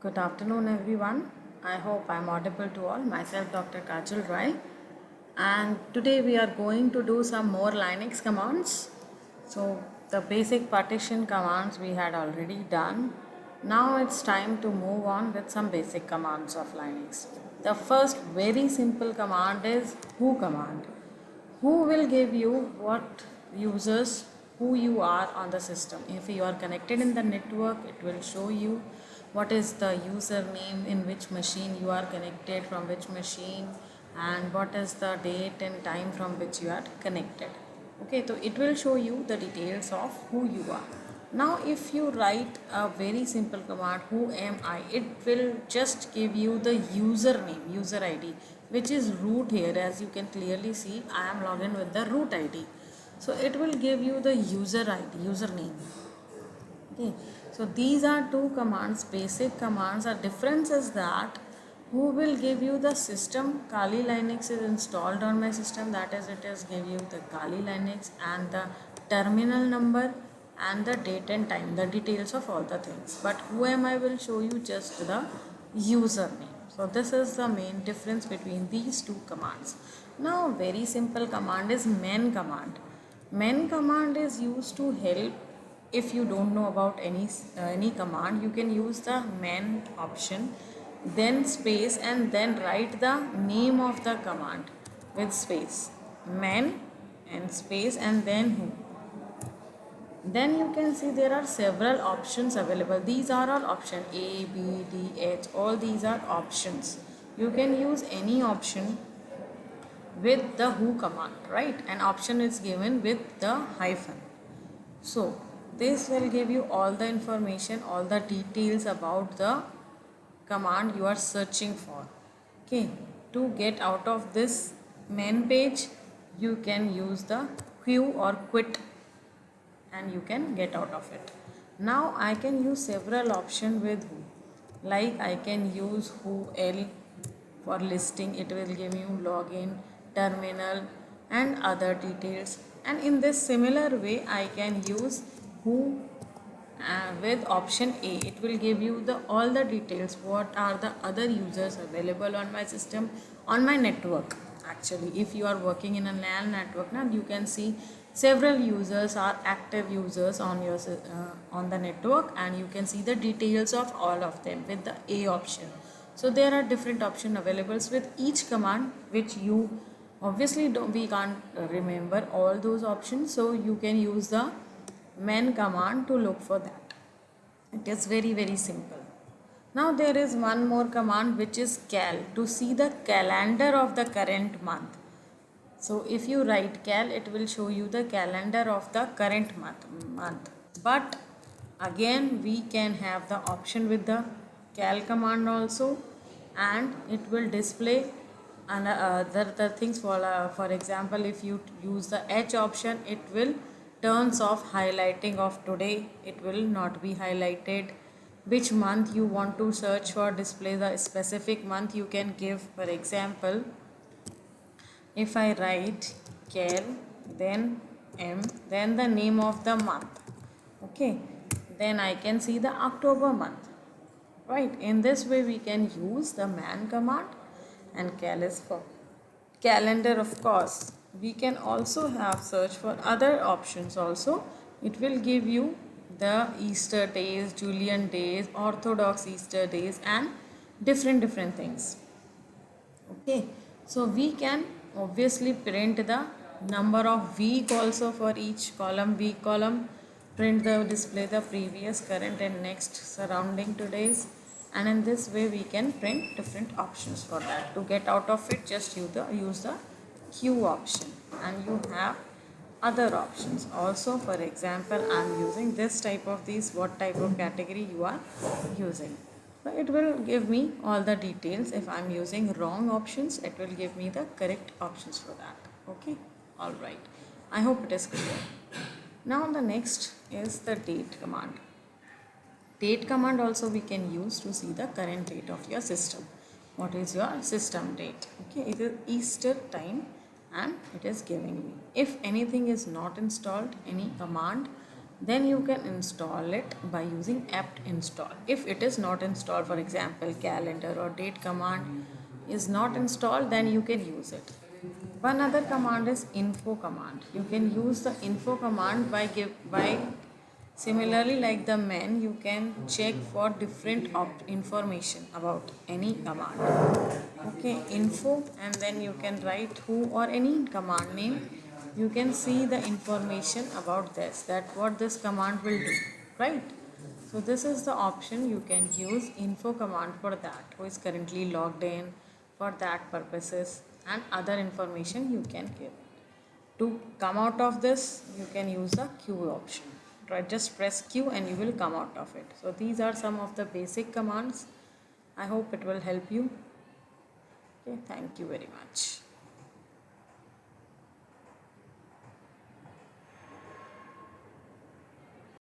Good afternoon, everyone. I hope I'm audible to all. Myself, Dr. Kajal Rai, and today we are going to do some more Linux commands. So, the basic partition commands we had already done. Now it's time to move on with some basic commands of Linux. The first very simple command is who command. Who will give you what users who you are on the system. If you are connected in the network, it will show you what is the username, in which machine you are connected, from which machine, and what is the date and time from which you are connected. Okay, so it will show you the details of who you are. Now if you write a very simple command, who am I, it will just give you the username, user ID, which is root. Here as you can clearly see, I am logged in with the root ID, so it will give you the user ID, username. Okay, so these are two commands, basic commands. The difference is that who will give you the system. Kali Linux is installed on my system, that is, it is give you the Kali Linux and the terminal number and the date and time, the details of all the things. But who am I will show you just the username. So this is the main difference between these two commands. Now very simple command is man command. Man command is used to help. If you don't know about any command, you can use the man option, then space, and then write the name of the command with space, man and space, and then who. Then you can see there are several options available. These are all option A, B, D, H. All these are options. You can use any option with the who command, right? An option is given with the hyphen. So this will give you all the information, all the details about the command you are searching for. Okay, to get out of this main page, you can use the q or quit and you can get out of it. Now I can use several options with who. Like I can use who l for listing, it will give you login, terminal, and other details. And in this similar way, I can use who with option A. It will give you the all the details, what are the other users available on my system, on my network. Actually, if you are working in a LAN network, now you can see several users are active users on your on the network, and you can see the details of all of them with the A option. So there are different options available with each command, which you obviously don't, we can't remember all those options, so you can use the man command to look for that. It is very simple. Now there is one more command, which is cal, to see the calendar of the current month. So if you write cal, it will show you the calendar of the current month. But again, we can have the option with the cal command also, and it will display and other things. For example, if you use the H option, it will turns off highlighting of today. It will not be highlighted. Which month you want to search for, display the specific month you can give. For example, if I write cal, then m, then the name of the month, okay, then I can see the October month, right? In this way we can use the man command, and cal is for calendar. Of course, we can also have search for other options also. It will give you the Easter days, Julian days, Orthodox Easter days, and different things. Okay, so we can obviously print the number of week also for each column, week column, print the display the previous, current, and next surrounding today's. And in this way we can print different options for that. To get out of it, just use the q option, and you have other options also. For example, I am using this type of these, what type of category you are using. So it will give me all the details. If I am using wrong options, it will give me the correct options for that. Okay, all right. I hope it is clear. Now the next is the date command. Date command also we can use to see the current date of your system. What is your system date? Okay, it is Easter time, and it is giving me. If anything is not installed, any command, Then you can install it by using apt install. If it is not installed, for example calendar or date command is not installed, then you can use it. One other command is info command. You can use the info command by similarly like the main, you can check for different information about any command. Okay, info, and then you can write who or any command name. You can see the information about this, that what this command will do, right? So this is the option. You can use info command for that, who is currently logged in for that purposes, and other information you can give. To come out of this, you can use the q option, right? Just press q and you will come out of it. So these are some of the basic commands. I hope it will help you. Okay, thank you very much.